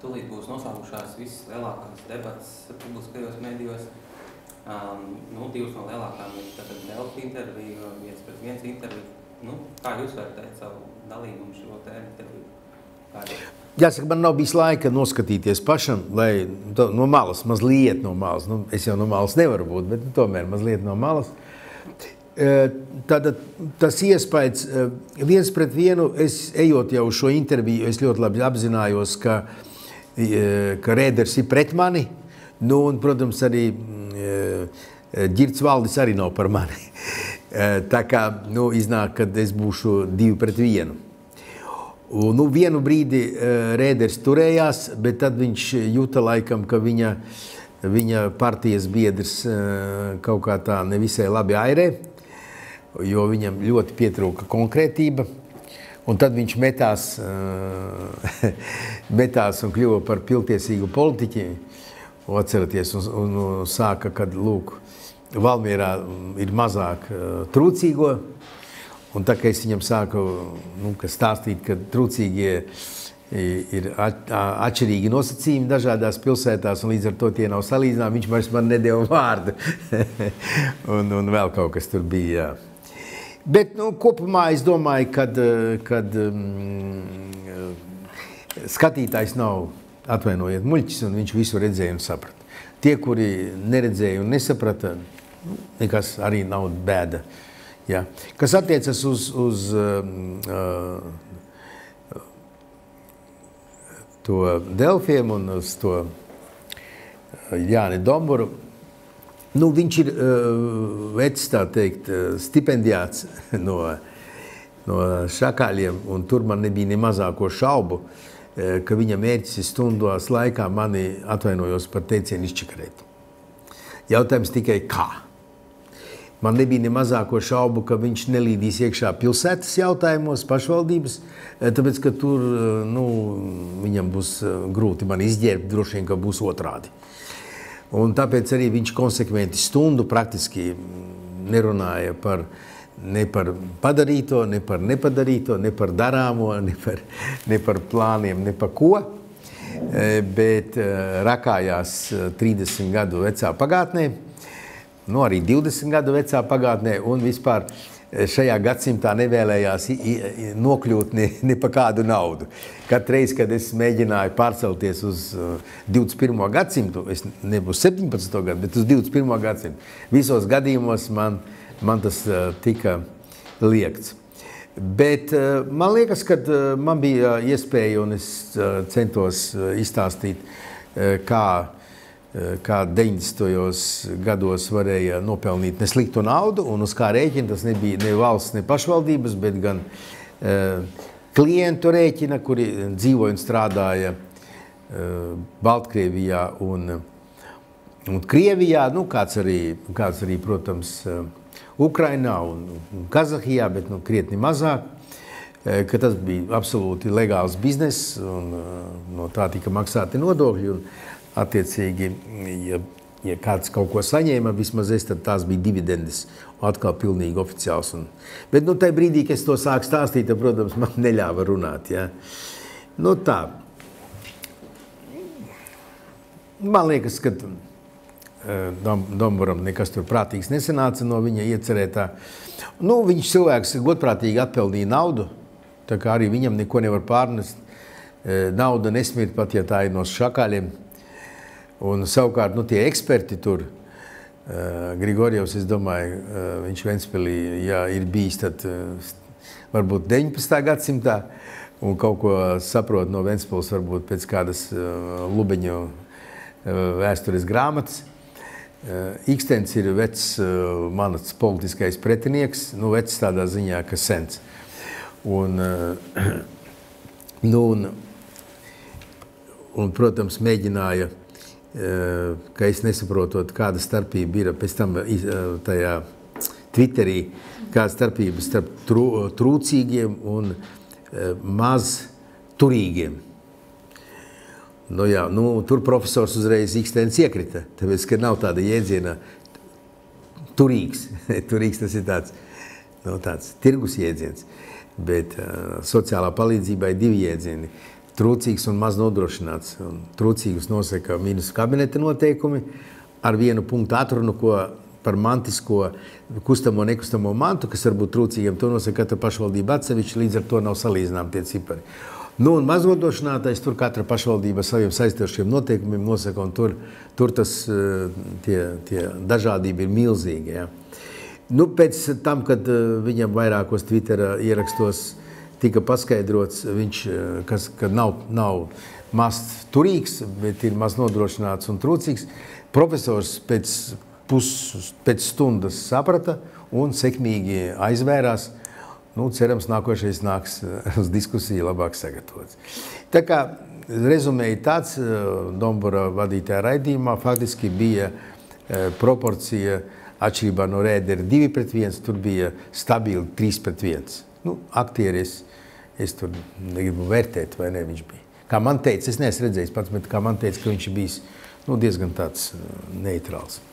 tūlīt būs nosaukušās visas lielākās debatas publiskajos medijos. Divas no lielākām ir tātad Delfi interviju, 1-1 interviju. Kā jūs vērtējat savu dalījumu šo te interviju? Jāsaka, man nav bijis laika noskatīties pašam, lai no malas, mazliet no malas. Es jau no malas nevaru būt, bet tomēr mazliet no malas. Tātad tas iespējas 1-1, es ejot jau šo interviju, es ļoti labi apzinājos, ka Rēders ir pret mani, un, protams, arī Ģirds Valdis arī nav par mani. Tā kā, iznāk, kad es būšu 2-1. Vienu brīdi Rēders turējās, bet tad viņš jūta laikam, ka viņa partijas biedrs kaut kā tā nevisai labi airē, jo viņam ļoti pietrūka konkrētība. Un tad viņš metās un kļuva par pilntiesīgu politiķi. Atceraties, un sāka, kad, lūk, Valmierā ir mazāk trūcīgo. Un tā kā es viņam sāku stāstīt, ka trūcīgie ir atšķirīgi nosacījumi dažādās pilsētās, un līdz ar to tie nav salīdzināmi, viņš vairs man nedeva vārdu. un vēl kaut kas tur bija, jā. Bet, kopumā es domāju, kad skatītājs nav, atvainojiet, muļķis, un viņš visu redzēja un saprata. Tie, kuri neredzēja un nesaprata, nekas arī nav bēda. Ja. Kas attiecas uz to Delfiem un uz to Jāni Domburu, viņš ir vecs, tā teikt, stipendiāts no Šakāļiem, un tur man nebija ne mazāko šaubu, ka viņa mērķis ir stundās laikā mani, atvainojos par teicienu, izčakarēt. Jautājums tikai kā. Man nebija ne mazāko šaubu, ka viņš nelīdīs iekšā pilsētas jautājumos, pašvaldības, tāpēc, ka tur, viņam būs grūti man izģērbt, droši vien, ka būs otrādi. Un tāpēc arī viņš konsekventi stundu praktiski nerunāja ne par padarīto, ne par nepadarīto, ne par darāmo, ne par plāniem, ne par ko, bet rakājās 30 gadu vecā pagātnē, arī 20 gadu vecā pagātnē, un vispār šajā gadsimtā nevēlējās nokļūt ne pa kādu naudu. Katru reizi, kad es mēģināju pārcelties uz 21. gadsimtu, es nebūs 17. gadu, bet uz 21. gadsimtu, visos gadījumos man tas tika liekts. Bet man liekas, ka man bija iespēja, un es centos izstāstīt, kā 90. gados varēja nopelnīt nesliktu naudu, un uz kā rēķina tas nebija ne valsts, ne pašvaldības, bet gan klientu rēķina, kuri dzīvoja un strādāja Baltkrievijā un Krievijā, kāds arī, protams, Ukrainā un Kazahijā, bet krietni mazāk, ka tas bija absolūti legāls bizness, un no tā tika maksāti nodokļi, un attiecīgi, ja kāds kaut ko saņēma, vismaz tad tās bija dividendes, atkal pilnīgi oficiāls. Bet tajā brīdī, kad es to sāku stāstīt, tad, protams, man neļāva runāt. Ja? Tā. Man liekas, ka Domburam nekas tur prātīgs nesanāca no viņa iecerētā. Viņš cilvēks godprātīgi atpelnīja naudu, tā kā arī viņam neko nevar pārnest. Nauda nesmirt pat, ja tā ir no Šakāļiem. Un savukārt, tie eksperti tur, Grigorjevs, es domāju, viņš Ventspilī, ja ir bijis, tad varbūt 19. gadsimtā, un kaut ko saprot no Ventspils, varbūt pēc kādas Lubeņu vēstures grāmatas. Ikstens ir vecs manas politiskais pretinieks, vecs tādā ziņā, ka sens. Un, protams, mēģināja, ka es nesaprotot, kāda starpība ir pēc tam tajā Twitterī, kāda starpība starp trūcīgiem un maz turīgiem. Tur profesors uzreiz Ikstens iekrita, tāpēc, ka nav tāda jēdziena turīgs. Turīgs tas ir tāds tirgus jēdziens, bet sociālā palīdzībā ir divi jēdzieni. trūcīgs un maz nodrošināts. Un trūcīgus nosaka ministru kabineta noteikumi ar vienu punktu atrunu, ko par mantisko kustamo nekustamo mantu, kas varbūt trūcīgiem, to nosaka katra pašvaldība atsevišķi, līdz ar to nav salīdzinām tie cipari. Nu, un maznodrošinātais, tur katra pašvaldība saviem saistošiem noteikumiem nosaka, un tur tas, tie dažādība ir milzīga. Ja. Nu, pēc tam, kad viņam vairākos Twittera ierakstos tika paskaidrots, ka nav maz turīgs, bet ir maz nodrošināts un trūcīgs, profesors pēc stundas saprata un sekmīgi aizvērās. Nu, cerams, nākošais nāks uz diskusiju labāk sagatavots. Tā kā rezumēja tāds, Dombura vadītajā raidījumā faktiski bija proporcija atšķirībā no Rēdera 2-1, tur bija stabili 3-1. Nu, aktieris, es tur negribu vērtēt, vai ne viņš bija. Kā man teica, es neesmu redzējis pats, bet kā man teica, ka viņš ir bijis diezgan tāds neitrāls.